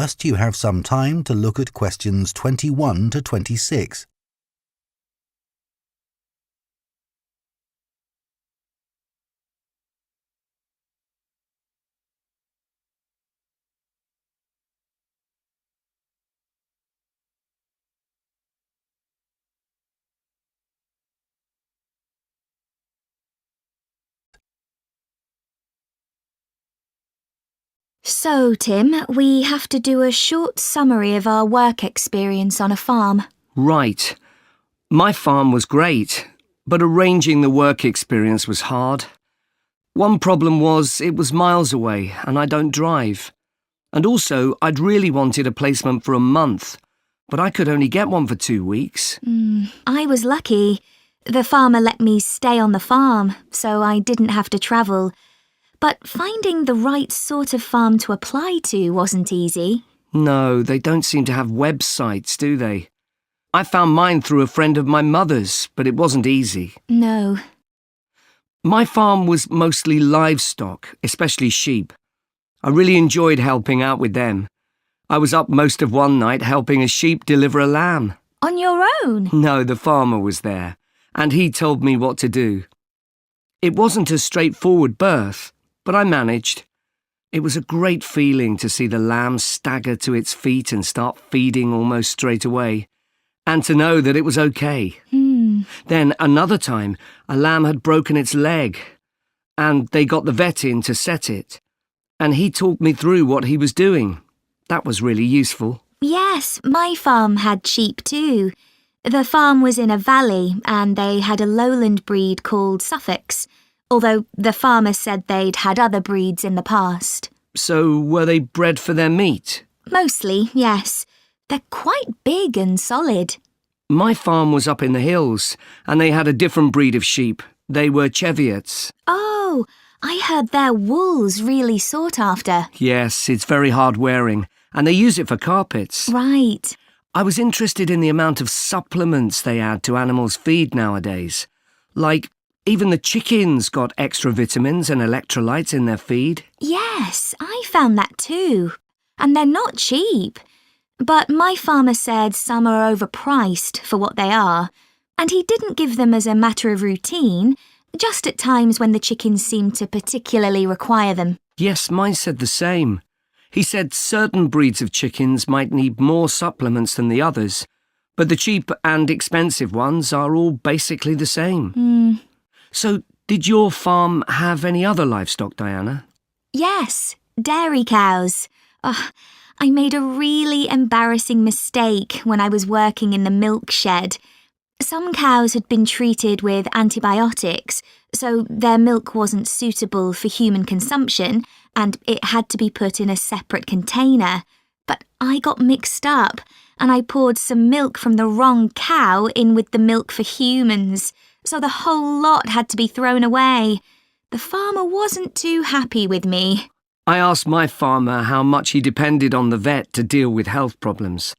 First, you have some time to look at questions 21 to 26. So, Tim, we have to do a short summary of our work experience on a farm. Right. My farm was great, but arranging the work experience was hard. One problem was it was miles away and I don't drive. And also, I'd really wanted a placement for a month, but I could only get one for 2 weeks. I was lucky. The farmer let me stay on the farm, so I didn't have to travel. But finding the right sort of farm to apply to wasn't easy. No, they don't seem to have websites, do they? I found mine through a friend of my mother's, but it wasn't easy. No. My farm was mostly livestock, especially sheep. I really enjoyed helping out with them. I was up most of one night helping a sheep deliver a lamb. On your own? No, the farmer was there, and he told me what to do. It wasn't a straightforward birth, but I managed. It was a great feeling to see the lamb stagger to its feet and start feeding almost straight away, and to know that it was okay. Then another time, a lamb had broken its leg, and they got the vet in to set it, and he talked me through what he was doing. That was really useful. Yes, my farm had sheep too. The farm was in a valley, and they had a lowland breed called Suffolks, although the farmer said they'd had other breeds in the past. So were they bred for their meat? Mostly, yes. They're quite big and solid. My farm was up in the hills, and they had a different breed of sheep. They were Cheviots. Oh, I heard their wool's really sought after. Yes, it's very hard wearing, and they use it for carpets. Right. I was interested in the amount of supplements they add to animals' feed nowadays. Like, even the chickens got extra vitamins and electrolytes in their feed. Yes, I found that too. And they're not cheap. But my farmer said some are overpriced for what they are, and he didn't give them as a matter of routine, just at times when the chickens seemed to particularly require them. Yes, mine said the same. He said certain breeds of chickens might need more supplements than the others, but the cheap and expensive ones are all basically the same. So, did your farm have any other livestock, Diana? Yes, dairy cows. I made a really embarrassing mistake when I was working in the milk shed. Some cows had been treated with antibiotics, so their milk wasn't suitable for human consumption, and it had to be put in a separate container. But I got mixed up, and I poured some milk from the wrong cow in with the milk for humans, so the whole lot had to be thrown away. The farmer wasn't too happy with me. I asked my farmer how much he depended on the vet to deal with health problems.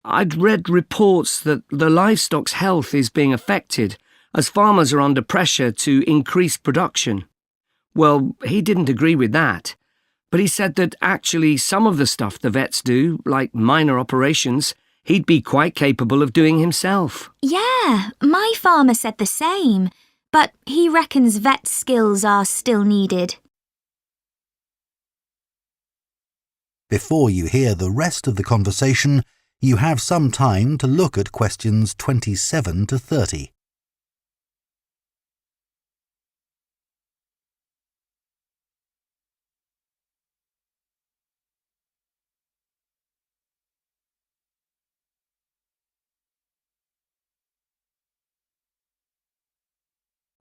I'd read reports that the livestock's health is being affected as farmers are under pressure to increase production. Well, he didn't agree with that, but he said that actually some of the stuff the vets do, like minor operations, he'd be quite capable of doing himself. Yeah, my farmer said the same, but he reckons vet skills are still needed. Before you hear the rest of the conversation, you have some time to look at questions 27 to 30.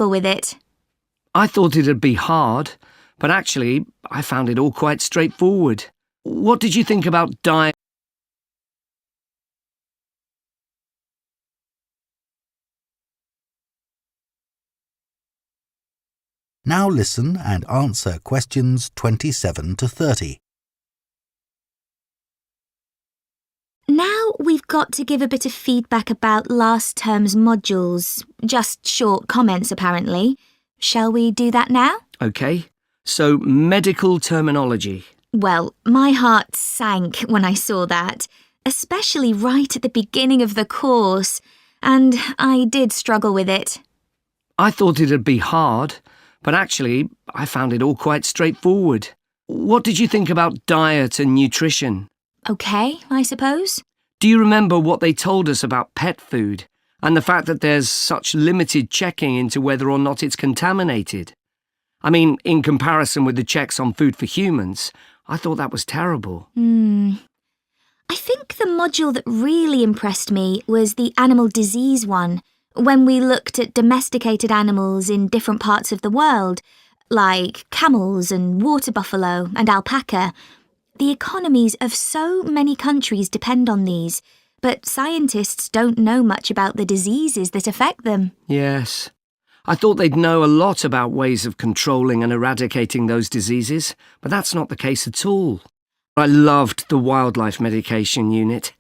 With it. I thought it'd be hard, but actually I found it all quite straightforward. What did you think about diet? Now listen and answer questions 27 to 30. Now we've got to give a bit of feedback about last term's modules. Just short comments, apparently. Shall we do that now? Okay, so medical terminology. Well, my heart sank when I saw that, especially right at the beginning of the course, and I did struggle with it. I thought it'd be hard, but actually, I found it all quite straightforward. What did you think about diet and nutrition? Okay, I suppose. Do you remember what they told us about pet food and the fact that there's such limited checking into whether or not it's contaminated? I mean, in comparison with the checks on food for humans, I thought that was terrible. I think the module that really impressed me was the animal disease one, when we looked at domesticated animals in different parts of the world, like camels and water buffalo and alpaca. The economies of so many countries depend on these, but scientists don't know much about the diseases that affect them. Yes. I thought they'd know a lot about ways of controlling and eradicating those diseases, but that's not the case at all. I loved the wildlife medication unit.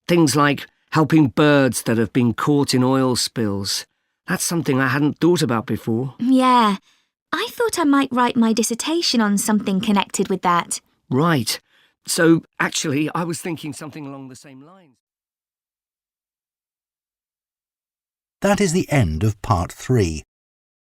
Things like helping birds that have been caught in oil spills. That's something I hadn't thought about before. Yeah, I thought I might write my dissertation on something connected with that. Right. So, actually, I was thinking something along the same lines. That is the end of part 3.